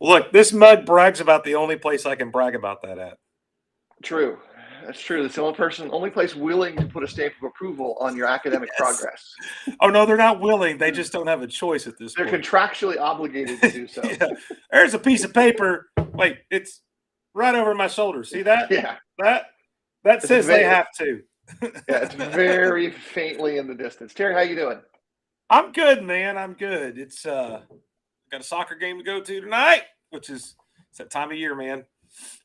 Look, this mug brags about the only place I can brag about that at. True. That's true. That's the only place willing to put a stamp of approval on your academic Yes. progress. Oh, no, they're not willing. They just don't have a choice at this They're point. contractually obligated to do so. Yeah. There's a piece of paper. Wait, it's right over my shoulder. See that? Yeah. That says they have to. Yeah, it's very faintly in the distance. Terry, how you doing? I'm good, man. I'm good. It's got a soccer game to go to tonight, which is it's that time of year, man.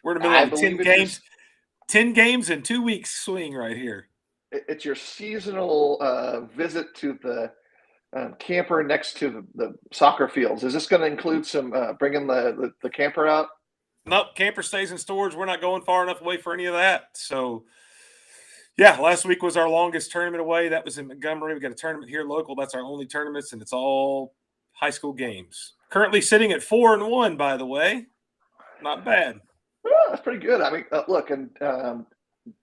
We're in the middle of 10 games. 10 games in 2 weeks swing right here. It's your seasonal visit to the camper next to the soccer fields. Is this going to include some bringing the camper out? Nope, camper stays in storage. We're not going far enough away for any of that. So, yeah, last week was our longest tournament away. That was in Montgomery. We got a tournament here local. That's our only tournaments, and it's all high school games. Currently sitting at 4-1, by the way. Not bad. Oh, that's pretty good. I mean, look, and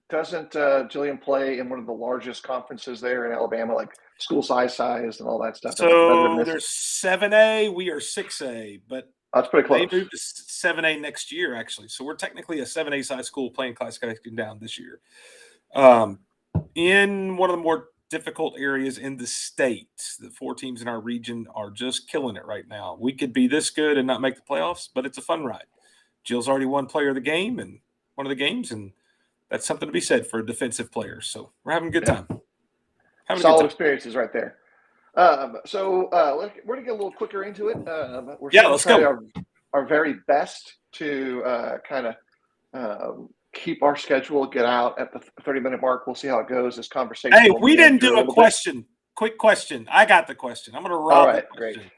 doesn't Jillian play in one of the largest conferences there in Alabama, like school size and all that stuff? So there's 7A. We are 6A, but that's pretty close. They moved to 7A next year, actually. So we're technically a 7A size school playing class down this year. In one of the more difficult areas in the state, the 4 teams in our region are just killing it right now. We could be this good and not make the playoffs, but it's a fun ride. Jill's already won player of the game and one of the games, and that's something to be said for a defensive player. So we're having a good time. Solid experiences right there. So we're going to get a little quicker into it. Let's go. Our very best to kind of keep our schedule, get out at the 30-minute mark. We'll see how it goes, this conversation. Hey, we didn't do a question. Quick question. I got the question. I'm going to rob the question. Great.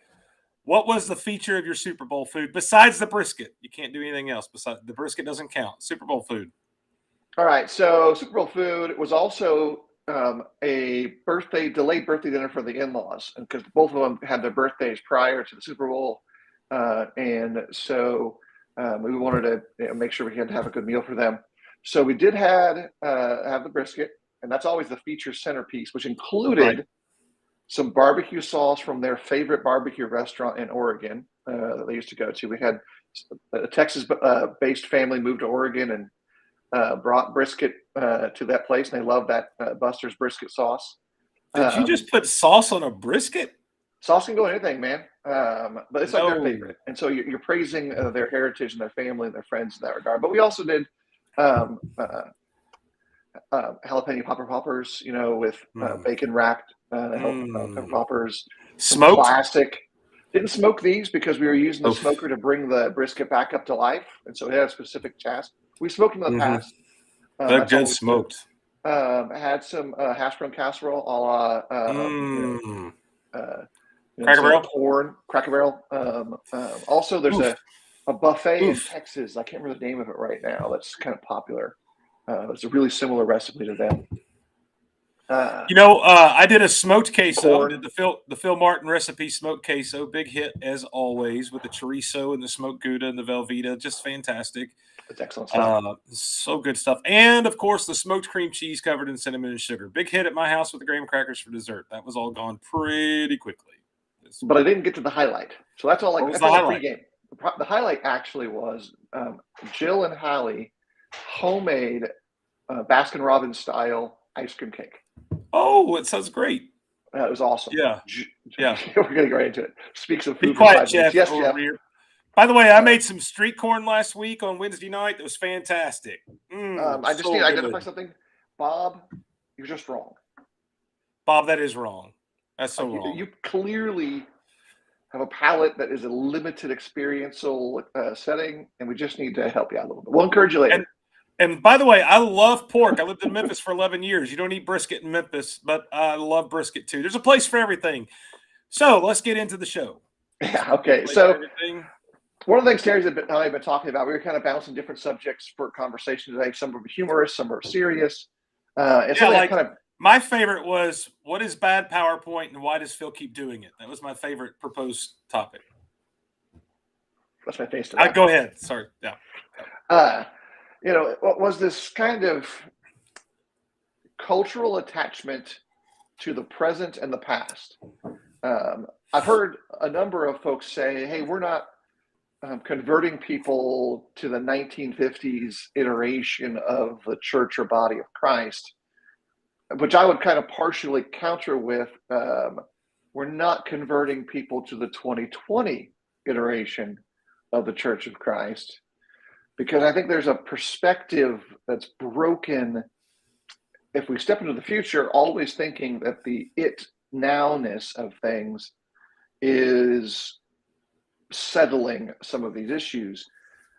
What was the feature of your Super Bowl food besides the brisket? You can't do anything else. Besides the brisket doesn't count. Super Bowl food. All right. So Super Bowl food was also a delayed birthday dinner for the in-laws, because both of them had their birthdays prior to the Super Bowl, and so we wanted to make sure we had to have a good meal for them. So we did have the brisket, and that's always the feature centerpiece, which included some barbecue sauce from their favorite barbecue restaurant in Oregon that they used to go to. We had a Texas-based family moved to Oregon and brought brisket to that place, and they love that Buster's brisket sauce. Did you just put sauce on a brisket? Sauce can go on anything, man. But it's like their favorite. And so you're praising their heritage and their family and their friends in that regard. But we also did jalapeno popper poppers, with bacon wrapped pepper poppers. Smoked? Classic. Didn't smoke these because we were using the smoker to bring the brisket back up to life. And so it had a specific task. We smoked them in the past. They're good smoked. Had some hash brown casserole a la Cracker Barrel? Corn, Cracker Barrel. Also, there's a buffet in Texas. I can't remember the name of it right now. That's kind of popular. It's a really similar recipe to them. I did a smoked queso. Did the Phil Martin recipe smoked queso. Big hit as always with the chorizo and the smoked Gouda and the Velveeta. Just fantastic. That's excellent stuff. So good stuff. And, of course, the smoked cream cheese covered in cinnamon and sugar. Big hit at my house with the graham crackers for dessert. That was all gone pretty quickly. But I didn't get to the highlight. So that's all that's the highlight? Pregame. The highlight actually was Jill and Hallie homemade Baskin-Robbins style ice cream cake. Oh, it sounds great. It was awesome. Yeah. We're going to go right into it. Speaks of food. Be quiet, Jeff. Yes, Jeff. By the way, I made some street corn last week on Wednesday night. It was fantastic. I just need to identify something. Bob, you're just wrong. Bob, that is wrong. That's so wrong. You clearly have a palate that is a limited experiential setting, and we just need to help you out a little bit. We'll encourage you later. And by the way, I love pork. I lived in Memphis for 11 years. You don't eat brisket in Memphis, but I love brisket too. There's a place for everything. So let's get into the show. Yeah, okay. So one of the things Terry's and I have been talking about, we were kind of bouncing different subjects for conversation today. Some were humorous, some were serious. My favorite was, what is bad PowerPoint and why does Phil keep doing it? That was my favorite proposed topic. That's my face. Go ahead. Sorry. Yeah. What was this kind of cultural attachment to the present and the past? I've heard a number of folks say, hey, we're not converting people to the 1950s iteration of the church or body of Christ, which I would kind of partially counter with, we're not converting people to the 2020 iteration of the Church of Christ, because I think there's a perspective that's broken if we step into the future always thinking that the it nowness of things is settling some of these issues.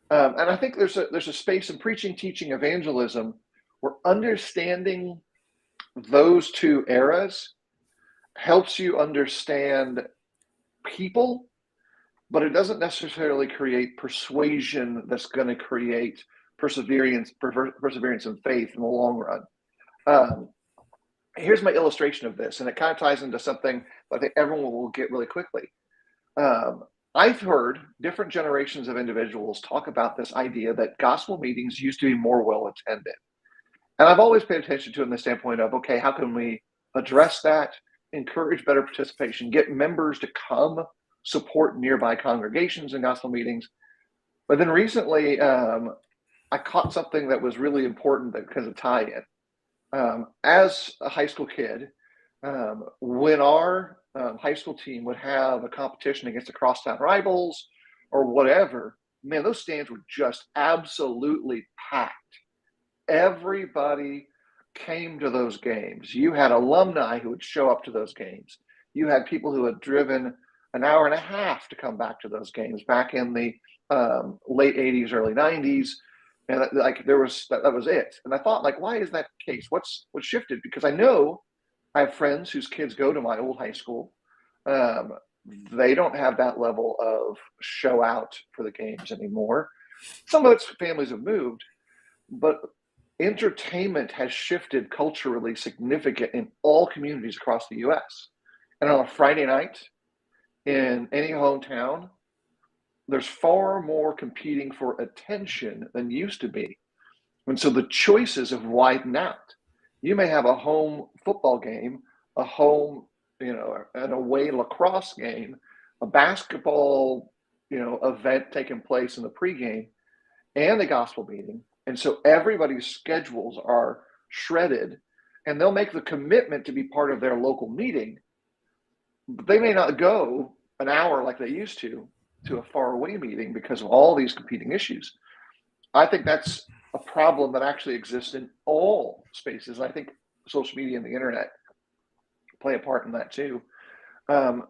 And I think there's a space in preaching, teaching, evangelism where understanding those two eras helps you understand people, but it doesn't necessarily create persuasion that's going to create perseverance and faith in the long run. Here's my illustration of this, and it kind of ties into something I think everyone will get really quickly. I've heard different generations of individuals talk about this idea that gospel meetings used to be more well attended. And I've always paid attention to it in the standpoint of, okay, how can we address that, encourage better participation, get members to come support nearby congregations and gospel meetings. But then recently, I caught something that was really important because of tie-in. As a high school kid, when our high school team would have a competition against the crosstown rivals or whatever, man, those stands were just absolutely packed. Everybody came to those games. You had alumni who would show up to those games. You had people who had driven an hour and a half to come back to those games back in the late 80s, early 90s. And that was it. And I thought, like, why is that the case? What's shifted? Because I know I have friends whose kids go to my old high school. They don't have that level of show out for the games anymore. Some of its families have moved, but entertainment has shifted culturally significant in all communities across the U.S. And on a Friday night in any hometown, there's far more competing for attention than used to be. And so the choices have widened out. You may have a home football game, a home, an away lacrosse game, a basketball, event taking place in the pregame, and a gospel meeting. And so everybody's schedules are shredded, and they'll make the commitment to be part of their local meeting, but they may not go an hour like they used to a faraway meeting because of all these competing issues. I think that's a problem that actually exists in all spaces. I think social media and the internet play a part in that too. And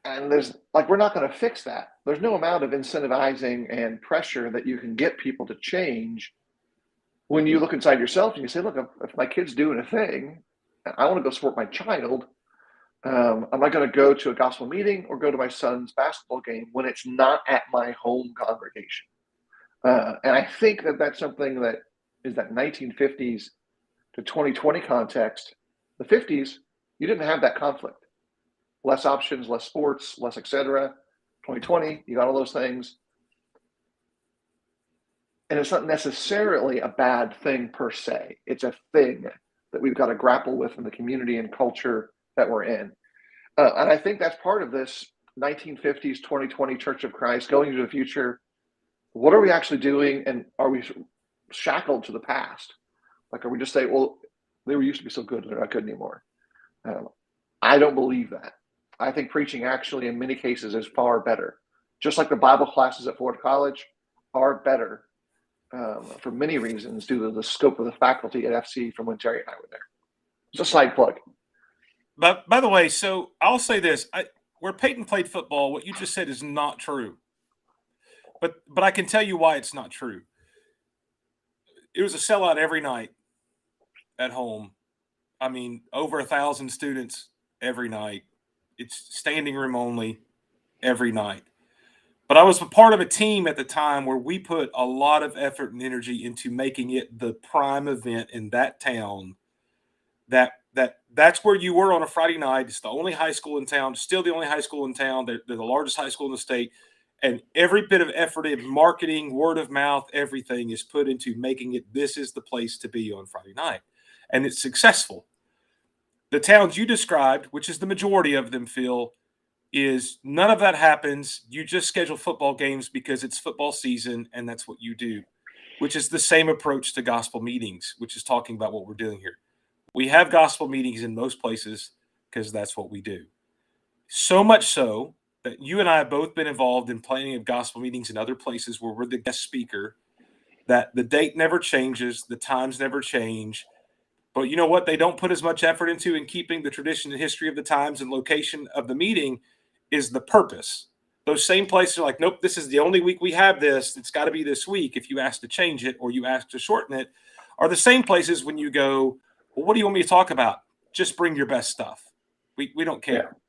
we're not going to fix that. There's no amount of incentivizing and pressure that you can get people to change when you look inside yourself and you say, look, if my kid's doing a thing, I want to go support my child. Am I going to go to a gospel meeting or go to my son's basketball game when it's not at my home congregation? And I think that that's something that is that 1950s to 2020 context. The 50s, you didn't have that conflict. Less options, less sports, less etc. 2020, you got all those things. And it's not necessarily a bad thing per se. It's a thing that we've got to grapple with in the community and culture that we're in. And I think that's part of this 1950s, 2020 Church of Christ going into the future. What are we actually doing? And are we shackled to the past? Like, are we just saying, well, they used to be so good and they're not good anymore? I don't believe that. I think preaching actually in many cases is far better. Just like the Bible classes at Ford College are better for many reasons due to the scope of the faculty at FC from when Terry and I were there. Just a side plug. But by the way, so I'll say this: where Peyton played football, what you just said is not true. But I can tell you why it's not true. It was a sellout every night at home. I mean, over 1,000 students every night. It's standing room only every night. But I was a part of a team at the time where we put a lot of effort and energy into making it the prime event in that town. That's where you were on a Friday night. It's the only high school in town, still the only high school in town. They're the largest high school in the state. And every bit of effort in marketing, word of mouth, everything is put into making it this is the place to be on Friday night. And it's successful. The towns you described, which is the majority of them, Phil, is none of that happens. You just schedule football games because it's football season and that's what you do, which is the same approach to gospel meetings, which is talking about what we're doing here. We have gospel meetings in most places because that's what we do. So much so that you and I have both been involved in planning of gospel meetings in other places where we're the guest speaker, that the date never changes, the times never change. But you know what? They don't put as much effort into in keeping the tradition and history of the times and location of the meeting is the purpose. Those same places are like, nope, this is the only week we have this. It's got to be this week. If you ask to change it or you ask to shorten it, are the same places when you go, well, what do you want me to talk about? Just bring your best stuff. We don't care. Yeah.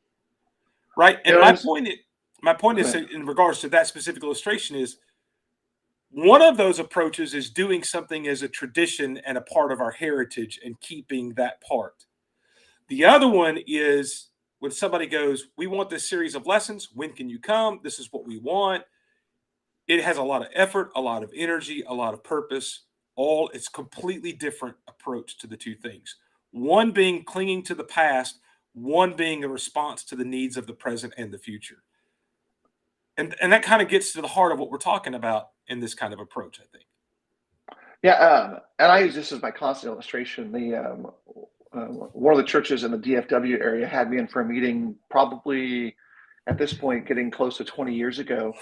Right. And my point is ahead. in regards to that specific illustration is one of those approaches is doing something as a tradition and a part of our heritage and keeping that part. The other one is when somebody goes, we want this series of lessons. When can you come? This is what we want. It has a lot of effort, a lot of energy, a lot of purpose. It's completely different approach to the two things. One being clinging to the past, one being a response to the needs of the present and the future. And that kind of gets to the heart of what we're talking about in this kind of approach, I think. Yeah, and I use this as my constant illustration. One of the churches in the DFW area had me in for a meeting, probably at this point getting close to 20 years ago,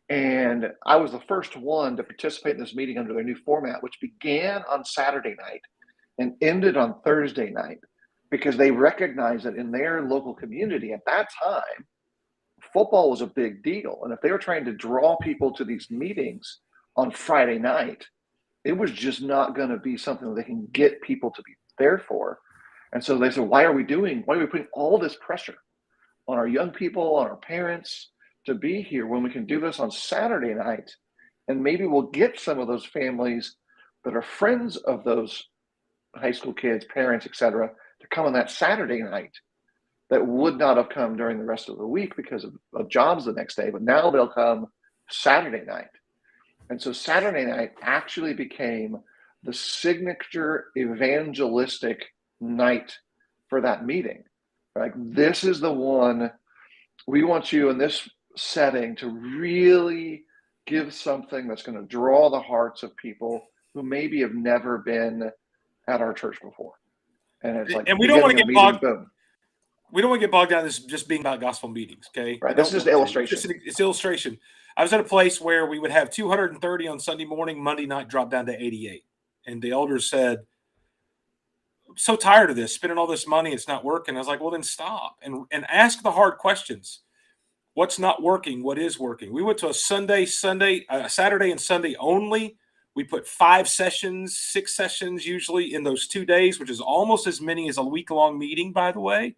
and I was the first one to participate in this meeting under their new format, which began on Saturday night and ended on Thursday night, because they recognized that in their local community at that time, football was a big deal, and if they were trying to draw people to these meetings on Friday night, it was just not going to be something that they can get people to be there for. And so they said, why are we putting all this pressure on our young people, on our parents to be here when we can do this on Saturday night? And maybe we'll get some of those families that are friends of those high school kids, parents, etc., to come on that Saturday night that would not have come during the rest of the week because of jobs the next day, but now they'll come Saturday night. And so Saturday night actually became the signature evangelistic night for that meeting. Like, this is the one we want you in this setting to really give something that's going to draw the hearts of people who maybe have never been at our church before. And it's like, and we don't want to get bogged. Boom. We don't want to get bogged down this just being about gospel meetings. Okay. Right. This is just illustration. It's illustration. I was at a place where we would have 230 on Sunday morning, Monday night dropped down to 88. And the elders said, I'm so tired of this, spending all this money. It's not working. I was like, well, then stop and ask the hard questions. What's not working? What is working? We went to a Saturday and Sunday only. We put 5 sessions, 6 sessions usually in those 2 days, which is almost as many as a week-long meeting, by the way.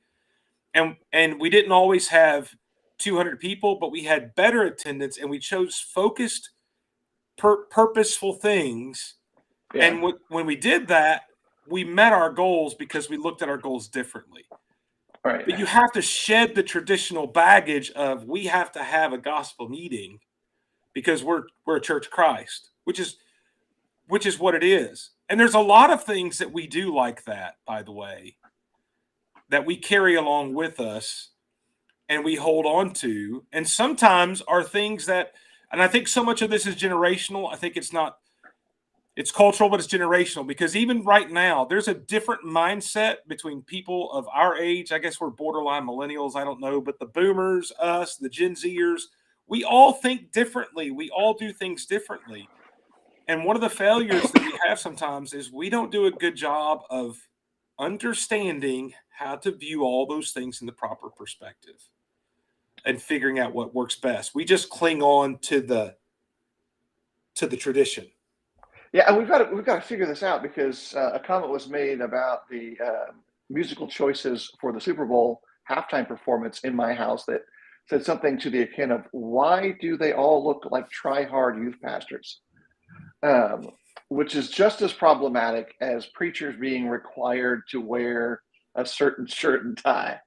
And we didn't always have 200 people, but we had better attendance, and we chose focused, purposeful things. Yeah. And when we did that, we met our goals because we looked at our goals differently. Right. But you have to shed the traditional baggage of we have to have a gospel meeting because we're a Church of Christ, which is what it is. And there's a lot of things that we do like that, by the way, that we carry along with us and we hold on to. And sometimes are things that, and I think so much of this is generational. I think it's cultural, but it's generational, because even right now, there's a different mindset between people of our age. I guess we're borderline millennials. I don't know, but the boomers, us, the Gen Zers, we all think differently. We all do things differently. And one of the failures that we have sometimes is we don't do a good job of understanding how to view all those things in the proper perspective and figuring out what works best. We just cling on to the tradition. Yeah, and we've got to figure this out, because a comment was made about the musical choices for the Super Bowl halftime performance in my house that said something to the extent of, why do they all look like try-hard youth pastors? Which is just as problematic as preachers being required to wear a certain shirt and tie.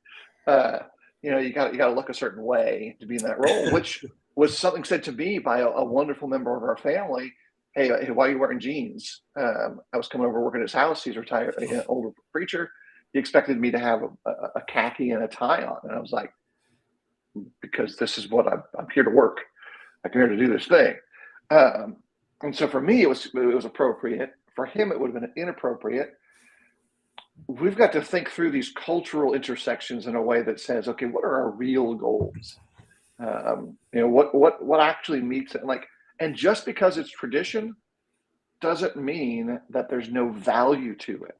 You got to look a certain way to be in that role, which was something said to me by a wonderful member of our family. Hey, why are you wearing jeans? I was coming over working at his house. He's retired, an older preacher. He expected me to have a khaki and a tie on. And I was like, because this is what I'm here to work. I'm here to do this thing. And so for me, it was appropriate. For him, it would have been inappropriate. We've got to think through these cultural intersections in a way that says, okay, what are our real goals? What actually meets it? And just because it's tradition doesn't mean that there's no value to it.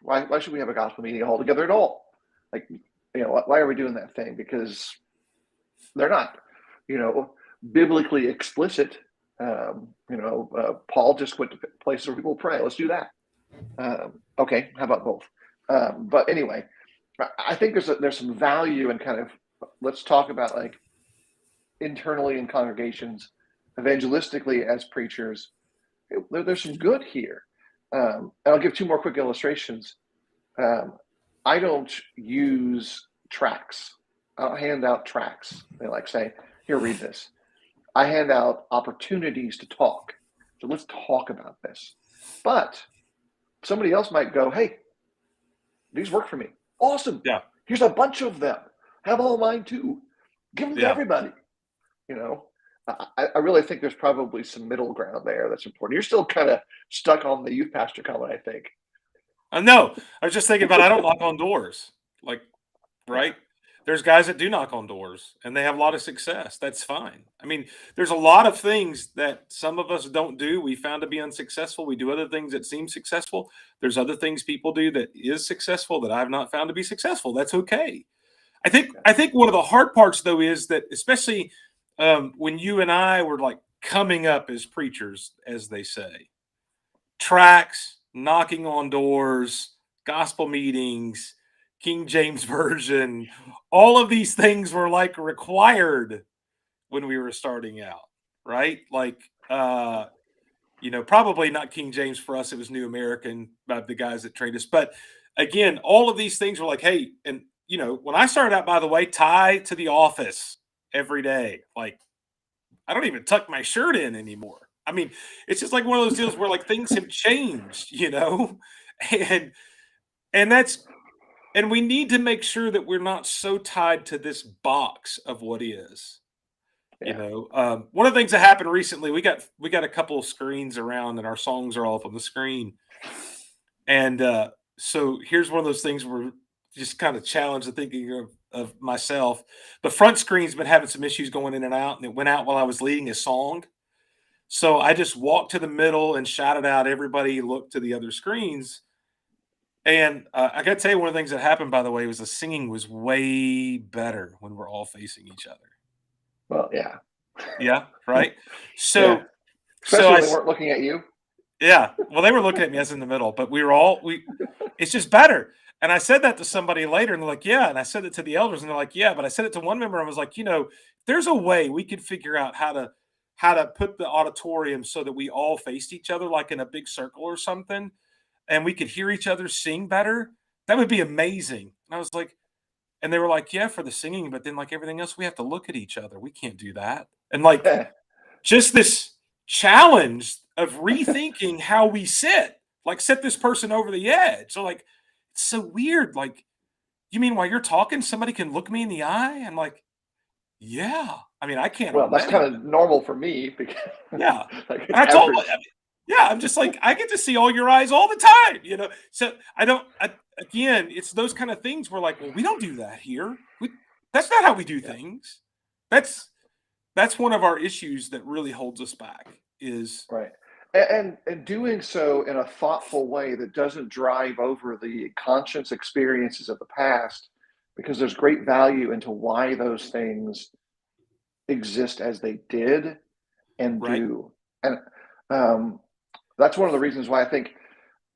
Why should we have a gospel meeting all together at all? Why are we doing that thing? Because they're not, biblically explicit. Paul just went to places where people pray. Let's do that. Okay, how about both? But anyway, I think there's some value in kind of, let's talk about internally in congregations, evangelistically as preachers. There's some good here. And I'll give two more quick illustrations. I don't use tracts. I don't hand out tracts. They say, here, read this. I hand out opportunities to talk. So let's talk about this. But somebody else might go, hey, these work for me. Awesome. Yeah. Here's a bunch of them. Have all mine too. Give them to everybody. I really think there's probably some middle ground there that's important. You're still kind of stuck on the youth pastor comment, I think. No, I was just thinking about, I don't knock on doors. Right? There's guys that do knock on doors and they have a lot of success. That's fine. I mean, there's a lot of things that some of us don't do. We found to be unsuccessful. We do other things that seem successful. There's other things people do that is successful that I've not found to be successful. That's okay. I think one of the hard parts though is that, especially when you and I were coming up as preachers, as they say, tracts, knocking on doors, gospel meetings, King James Version, all of these things were required when we were starting out, right? Probably not King James for us. It was New American by the guys that trained us. But again, all of these things were hey, and when I started out, by the way, tie to the office every day. I don't even tuck my shirt in anymore. I mean, it's just one of those deals where things have changed, and we need to make sure that we're not so tied to this box of what is. Yeah. One of the things that happened recently, we got a couple of screens around and our songs are all up on the screen. And so here's one of those things where just kind of challenge the thinking of myself. The front screen's been having some issues going in and out, and it went out while I was leading a song. So I just walked to the middle and shouted out, everybody look to the other screens. And I got to tell you, one of the things that happened, by the way, was the singing was way better when we're all facing each other. Well, yeah. Yeah, right? So, Especially when they weren't looking at you. Yeah. Well, they were looking at me as in the middle, but it's just better. And I said that to somebody later, and they're like, yeah. And I said it to the elders, and they're like, yeah. But I said it to one member, and I was like, there's a way we could figure out how to put the auditorium so that we all faced each other in a big circle or something, and we could hear each other sing better. That would be amazing. And I was like, and they were like, yeah, for the singing, but then everything else, we have to look at each other. We can't do that. And just this challenge of rethinking how we sit, set this person over the edge. So it's so weird. You mean while you're talking, somebody can look me in the eye? I'm like, yeah. I mean, I can't. Well, that's kind of normal for me because yeah. And I told them, yeah, I'm just I get to see all your eyes all the time, So again, it's those kind of things where well, we don't do that here. That's not how we do things. That's one of our issues that really holds us back is right. And doing so in a thoughtful way that doesn't drive over the conscious experiences of the past, because there's great value into why those things exist as they did and do. And that's one of the reasons why I think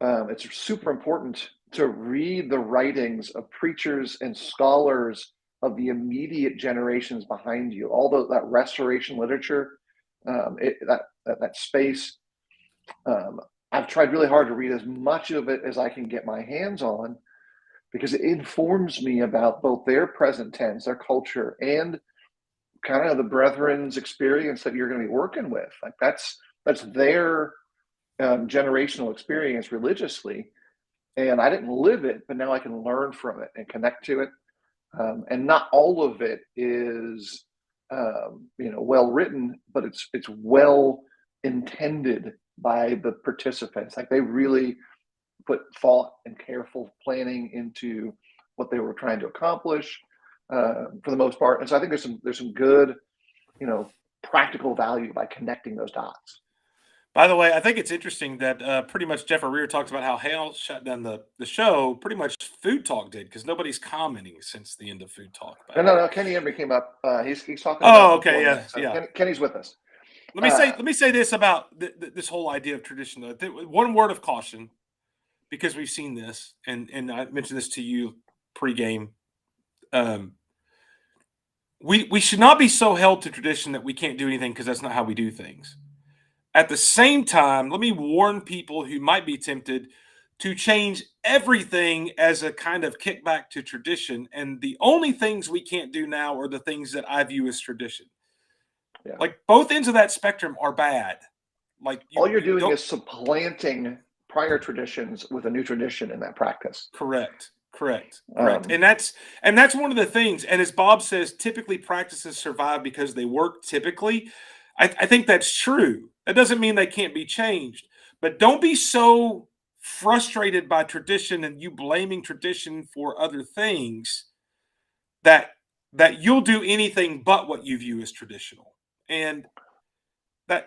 it's super important to read the writings of preachers and scholars of the immediate generations behind you, all that restoration literature, that space. I've tried really hard to read as much of it as I can get my hands on, because it informs me about both their present tense, their culture, and kind of the brethren's experience that you're going to be working with. That's their generational experience religiously, and I didn't live it, but now I can learn from it and connect to it. And not all of it is well written, but it's well intended by the participants. Like they really put thought and careful planning into what they were trying to accomplish for the most part. And so I think there's some good, practical value by connecting those dots. By the way, I think it's interesting that pretty much Jeff Arir talks about how Hale shut down the show. Pretty much Food Talk did because nobody's commenting since the end of Food Talk No, back. no, no. Kenny Embry came up. He's talking Oh, about. okay, yeah, So yeah. Kenny's with us. Let me say this about this whole idea of tradition. Though. One word of caution, because we've seen this, and I mentioned this to you pregame. We should not be so held to tradition that we can't do anything because that's not how we do things. At the same time, let me warn people who might be tempted to change everything as a kind of kickback to tradition. And the only things we can't do now are the things that I view as tradition. Yeah. Like both ends of that spectrum are bad. Like all you're doing is supplanting prior traditions with a new tradition in that practice. Correct. And that's one of the things. And as Bob says, typically practices survive because they work. Typically, I think that's true. That doesn't mean they can't be changed. But don't be so frustrated by tradition and you blaming tradition for other things that you'll do anything but what you view as traditional. And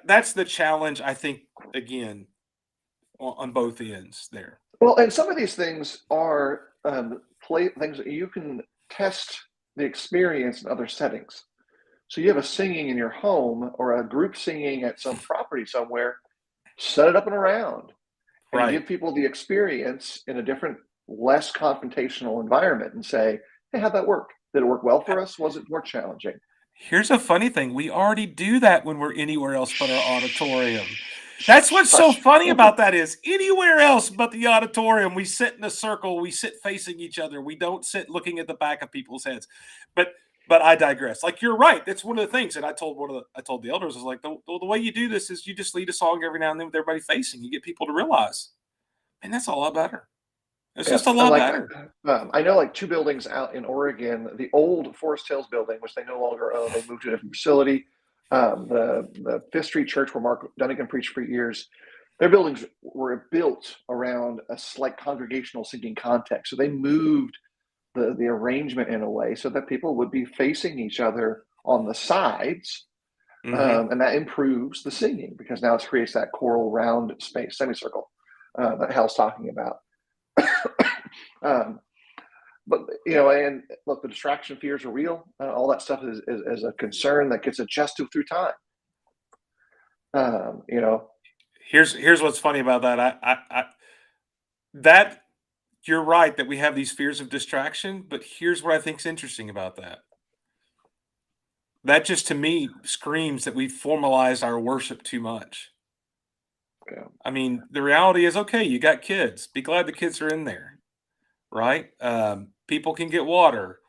that's the challenge, I think, again, on both ends there. Well, and some of these things are things that you can test the experience in other settings. So you have a singing in your home or a group singing at some property somewhere, set it up and around and give people the experience in a different, less confrontational environment and say, hey, how'd that work? Did it work well for us? Was it more challenging? Here's a funny thing. We already do that when we're anywhere else but our auditorium. That's what's so funny about that is anywhere else but the auditorium, we sit in a circle, we sit facing each other. We don't sit looking at the back of people's heads. But I digress. Like you're right. That's one of the things. And I told the elders, I was like, the way you do this is you just lead a song every now and then with everybody facing. You get people to realize, and that's a lot better. It's just a lot better. I know like two buildings out in Oregon, the old Forest Hills building, which they no longer own, they moved to a different facility. The Fifth Street Church where Mark Dunnigan preached for years, their buildings were built around a slight congregational singing context. So they moved the arrangement in a way so that people would be facing each other on the sides. And that improves the singing because now it creates that choral round space, semicircle that Hal's talking about. But and look, the distraction fears are real. All that stuff is a concern that gets adjusted through time. Here's what's funny about that. That you're right that we have these fears of distraction, but here's what I think is interesting about that. That just to me screams that we've formalized our worship too much. Yeah. I mean, the reality is, okay, you got kids. Be glad the kids are in there, right? People can get water.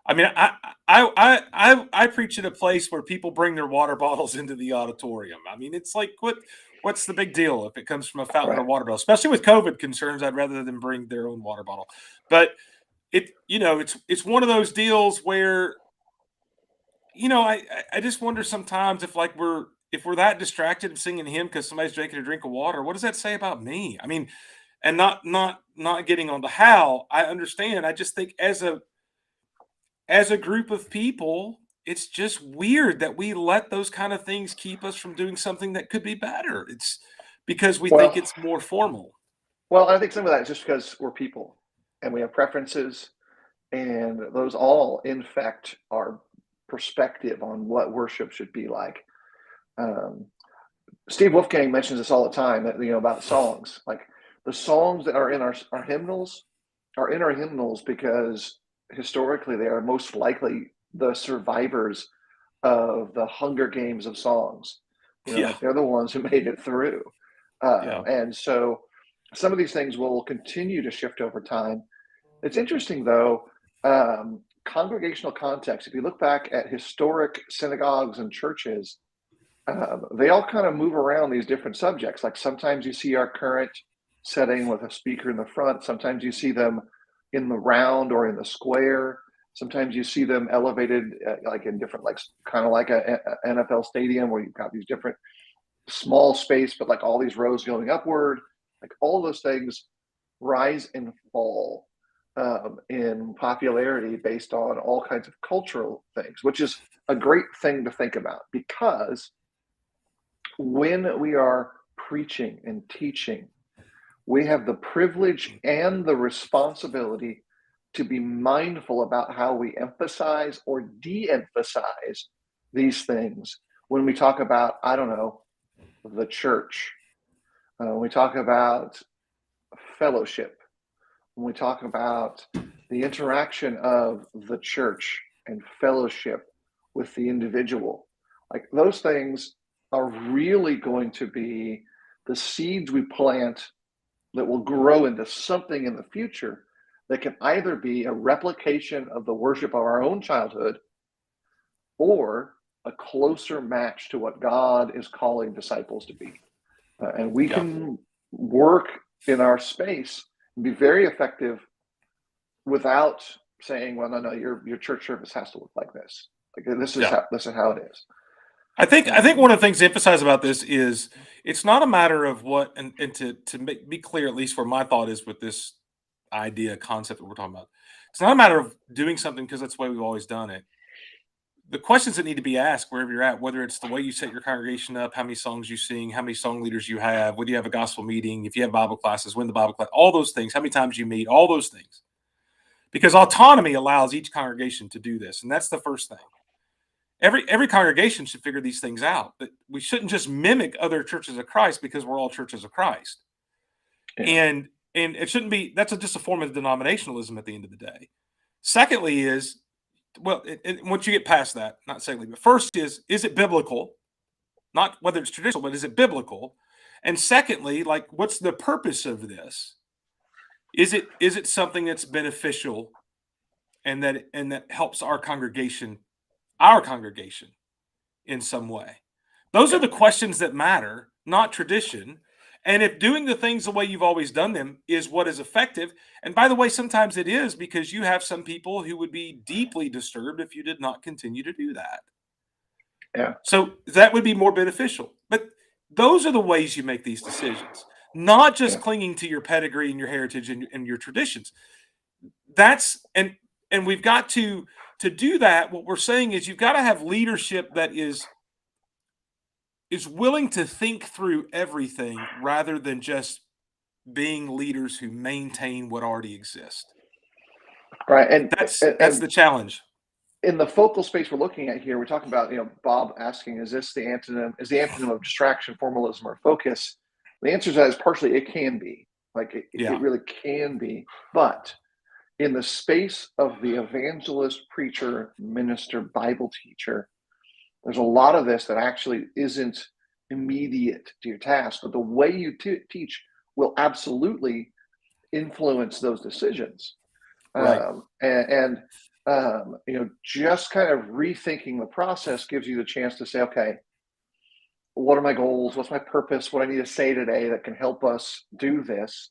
I mean, I preach at a place where people bring their water bottles into the auditorium. I mean, it's like what's the big deal if it comes from a fountain or water bottle? Especially with COVID concerns, I'd rather them bring their own water bottle. But it's one of those deals where I just wonder sometimes if we're that distracted of singing hymn because somebody's drinking a drink of water, what does that say about me? I mean, and not getting on to how I understand. I just think as a group of people, it's just weird that we let those kind of things keep us from doing something that could be better. It's because we think it's more formal. Well, I think some of that is just because we're people and we have preferences, and those all infect our perspective on what worship should be like. Steve Wolfgang mentions this all the time, about songs. Like the songs that are in our hymnals are in our hymnals because historically they are most likely the survivors of the Hunger Games of songs. Like they're the ones who made it through. And so some of these things will continue to shift over time. It's interesting though, congregational context. If you look back at historic synagogues and churches, they all kind of move around these different subjects. Like sometimes you see our current setting with a speaker in the front. Sometimes you see them in the round or in the square. Sometimes you see them elevated, like in different, like kind of like a NFL stadium where you've got these different small space, but like all these rows going upward, like all those things rise and fall in popularity based on all kinds of cultural things, which is a great thing to think about, because when we are preaching and teaching, we have the privilege and the responsibility to be mindful about how we emphasize or de-emphasize these things when we talk about, I don't know, the church. When we talk about fellowship, when we talk about the interaction of the church and fellowship with the individual, like those things are really going to be the seeds we plant that will grow into something in the future that can either be a replication of the worship of our own childhood or a closer match to what God is calling disciples to be. And we can work in our space and be very effective without saying, well, no, your church service has to look like this. Like this is how it is. I think one of the things to emphasize about this is it's not a matter of what, and to be clear, at least where my thought is with this idea concept that we're talking about, it's not a matter of doing something because that's the way we've always done it. The questions that need to be asked wherever you're at, whether it's the way you set your congregation up, how many songs you sing, how many song leaders you have, whether you have a gospel meeting, if you have Bible classes, when the Bible class, all those things, how many times you meet, all those things. Because autonomy allows each congregation to do this. And that's the first thing. Every congregation should figure these things out. But we shouldn't just mimic other churches of Christ because we're all churches of Christ. Yeah. And it shouldn't be, that's just a form of denominationalism at the end of the day. Secondly is, well, once you get past that, not secondly, but first is it biblical? Not whether it's traditional, but is it biblical? And secondly, like, what's the purpose of this? Is it something that's beneficial and that helps our congregation in some way? Those are the questions that matter, not tradition. And if doing the things the way you've always done them is what is effective, and by the way, sometimes it is, because you have some people who would be deeply disturbed if you did not continue to do that. Yeah. So that would be more beneficial. But those are the ways you make these decisions, not just clinging to your pedigree and your heritage and your traditions. That's and we've got to do that. What we're saying is you've got to have leadership that is willing to think through everything rather than just being leaders who maintain what already exists. Right. And that's the challenge. In the focal space we're looking at here, we're talking about, Bob asking, is this the antonym of distraction, formalism, or focus? The answer to that is partially it can be. Like it really can be. But in the space of the evangelist, preacher, minister, Bible teacher, there's a lot of this that actually isn't immediate to your task, but the way you teach will absolutely influence those decisions. Right. Just kind of rethinking the process gives you the chance to say, okay, what are my goals? What's my purpose? What I need to say today that can help us do this?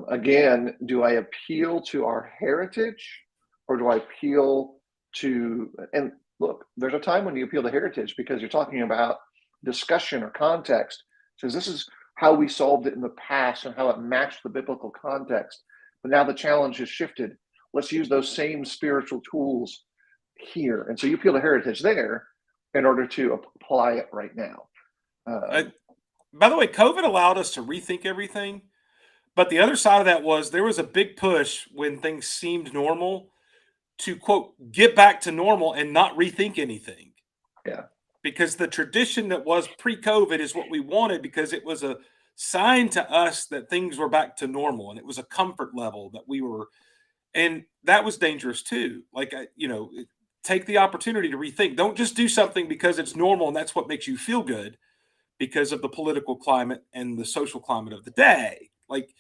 Again, do I appeal to our heritage, or do I appeal to, and look, there's a time when you appeal to heritage because you're talking about discussion or context. Says this is how we solved it in the past and how it matched the biblical context. But now the challenge has shifted. Let's use those same spiritual tools here. And so you appeal to heritage there in order to apply it right now. By the way, COVID allowed us to rethink everything. But the other side of that was there was a big push when things seemed normal to, quote, get back to normal and not rethink anything. Yeah. Because the tradition that was pre-COVID is what we wanted, because it was a sign to us that things were back to normal, and it was a comfort level that we were, and that was dangerous too. Like, take the opportunity to rethink. Don't just do something because it's normal and that's what makes you feel good because of the political climate and the social climate of the day. Like,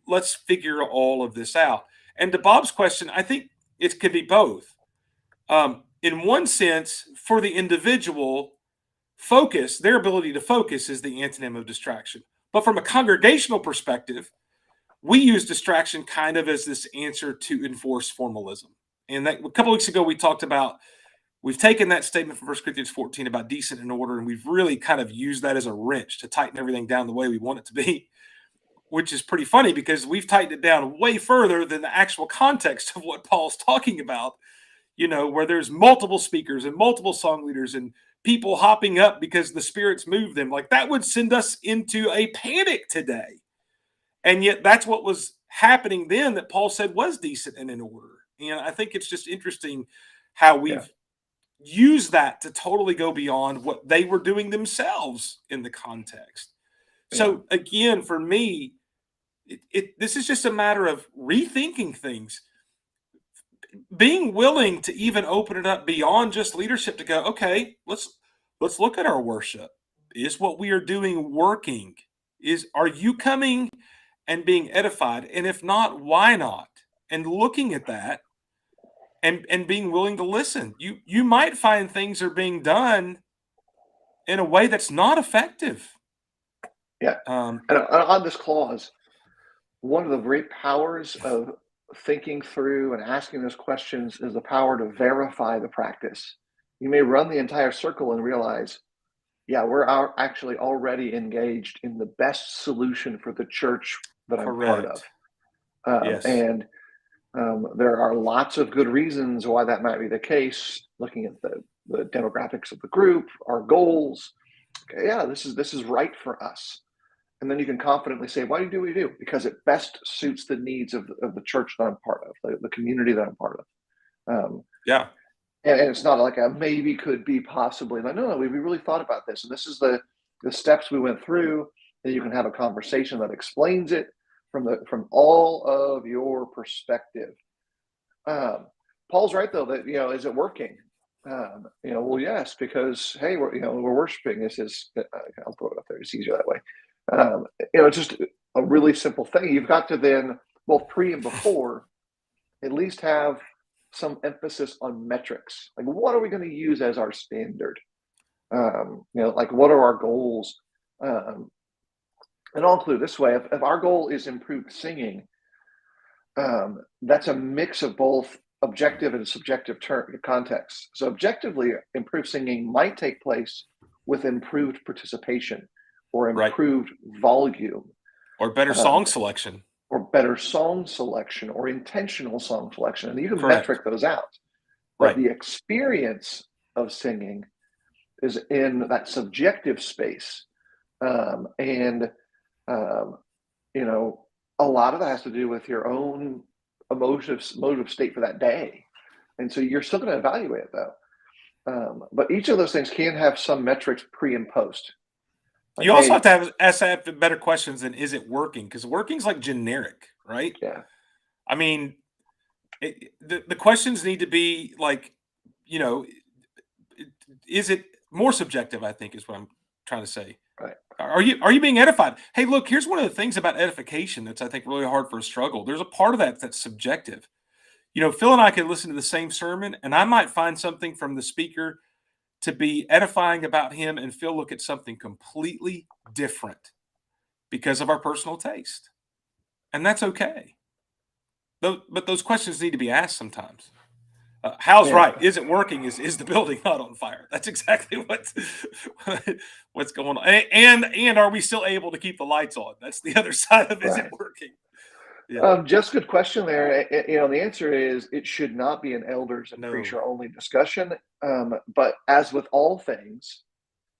let's figure all of this out. And to Bob's question, I think it could be both. In one sense, for the individual, focus, their ability to focus is the antonym of distraction. But from a congregational perspective, we use distraction kind of as this answer to enforce formalism. And that a couple of weeks ago, we talked about, we've taken that statement from 1 Corinthians 14 about decent and order, and we've really kind of used that as a wrench to tighten everything down the way we want it to be, which is pretty funny because we've tightened it down way further than the actual context of what Paul's talking about, where there's multiple speakers and multiple song leaders and people hopping up because the Spirit's moved them. Like, that would send us into a panic today. And yet that's what was happening then that Paul said was decent and in order. And I think it's just interesting how we've used that to totally go beyond what they were doing themselves in the context. So again, for me, this is just a matter of rethinking things, being willing to even open it up beyond just leadership to go, okay, let's look at our worship. Is what we are doing working? Are you coming and being edified? And if not, why not? And looking at that and being willing to listen. You might find things are being done in a way that's not effective. Yeah. And on this clause, one of the great powers of thinking through and asking those questions is the power to verify the practice. You may run the entire circle and realize, we're actually already engaged in the best solution for the church that I'm part of. Yes. And there are lots of good reasons why that might be the case, looking at the demographics of the group, our goals. Okay, this is right for us. And then you can confidently say, why do you do what you do? Because it best suits the needs of the church that I'm part of, the community that I'm part of. And it's not like a maybe, could be, possibly. Like, no, we really thought about this. And this is the steps we went through. And you can have a conversation that explains it from all of your perspective. Paul's right, though, that, is it working? Well, yes, because, hey, we're worshiping. This is, I'll throw it up there. It's easier that way. It's just a really simple thing. You've got to then, both pre and before, at least have some emphasis on metrics. Like, what are we going to use as our standard? Like, what are our goals? And I'll include this way: if our goal is improved singing, that's a mix of both objective and subjective contexts. So objectively, improved singing might take place with improved participation, or improved volume, or better song selection, or intentional song selection. And you can metric those out. But the experience of singing is in that subjective space. And a lot of that has to do with your own emotive state for that day. And so you're still going to evaluate it, though. But each of those things can have some metrics pre and post. Like, you also have to ask better questions than, is it working? Because working is like generic, right? Yeah. I mean, the questions need to be like, is it more subjective? I think is what I'm trying to say. Right. Are you being edified? Hey, look, here's one of the things about edification that's, I think, really hard for a struggle. There's a part of that that's subjective. Phil and I could listen to the same sermon, and I might find something from the speaker to be edifying about him, and Phil look at something completely different because of our personal taste. And that's okay. But those questions need to be asked sometimes. Hal's right. Is it working? Is the building not on fire? That's exactly what's going on. And are we still able to keep the lights on? That's the other side of, is it working? Yeah. Just good question there. The answer is it should not be an elders and preacher only discussion. But as with all things,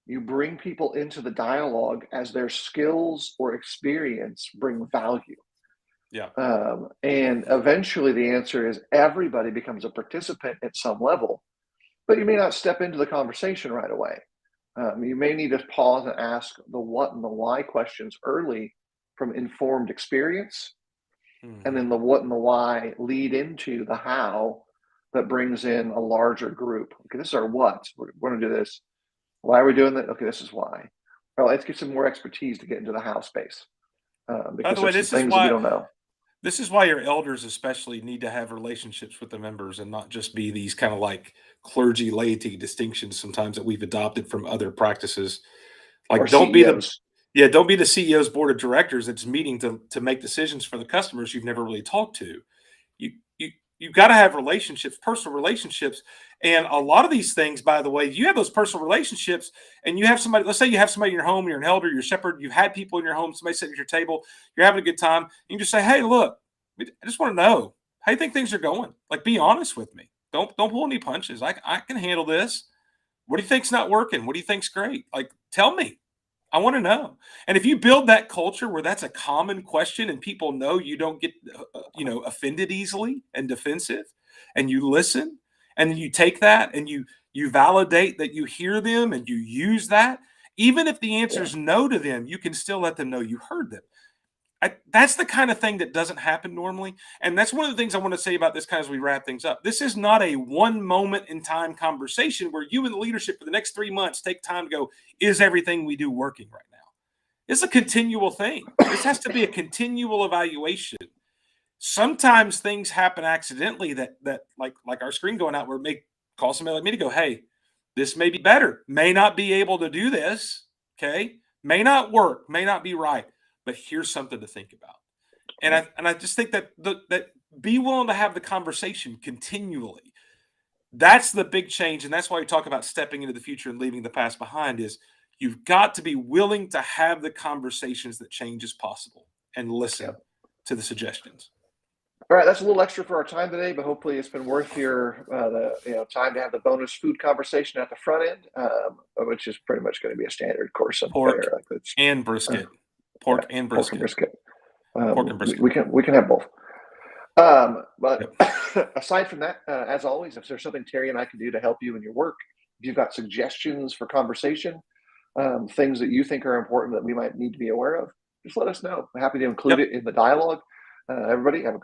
you bring people into the dialogue as their skills or experience bring value. Yeah. And eventually the answer is everybody becomes a participant at some level, but you may not step into the conversation right away. You may need to pause and ask the what and the why questions early from informed experience. And then the what and the why lead into the how that brings in a larger group. Okay, this is our what. We're going to do this. Why are we doing that? Okay, this is why. Well, let's get some more expertise to get into the how space. Because there's some things that we don't know. This is why your elders especially need to have relationships with the members and not just be these kind of like clergy laity distinctions sometimes that we've adopted from other practices. Like, don't be the CEO's board of directors that's meeting to make decisions for the customers you've never really talked to. You've got to have relationships, personal relationships. And a lot of these things, by the way, you have those personal relationships and you have somebody, let's say you have somebody in your home, you're an elder, you're a shepherd, you've had people in your home, somebody sitting at your table, you're having a good time. You can just say, hey, look, I just want to know how you think things are going. Like, be honest with me. Don't pull any punches. I can handle this. What do you think's not working? What do you think's great? Like, tell me. I want to know. And if you build that culture where that's a common question and people know you don't get offended easily and defensive, and you listen and you take that and you validate that you hear them and you use that, even if the answer is no to them, you can still let them know you heard them. That's the kind of thing that doesn't happen normally. And that's one of the things I want to say about this kind of as we wrap things up. This is not a one moment in time conversation where you and the leadership for the next 3 months take time to go, is everything we do working right now? It's a continual thing. This has to be a continual evaluation. Sometimes things happen accidentally that like our screen going out where it may call somebody like me to go, hey, this may be better, may not be able to do this, okay? May not work, may not be right. But here's something to think about. And I just think that that be willing to have the conversation continually. That's the big change. And that's why we talk about stepping into the future and leaving the past behind is you've got to be willing to have the conversations that change is possible and listen to the suggestions. All right, that's a little extra for our time today, but hopefully it's been worth your time to have the bonus food conversation at the front end, which is pretty much going to be a standard course of Pork fare. and brisket. Pork and brisket. Pork and brisket. We can have both. But aside from that, as always, if there's something Terry and I can do to help you in your work, if you've got suggestions for conversation, things that you think are important that we might need to be aware of, just let us know. I'm happy to include it in the dialogue. Everybody have a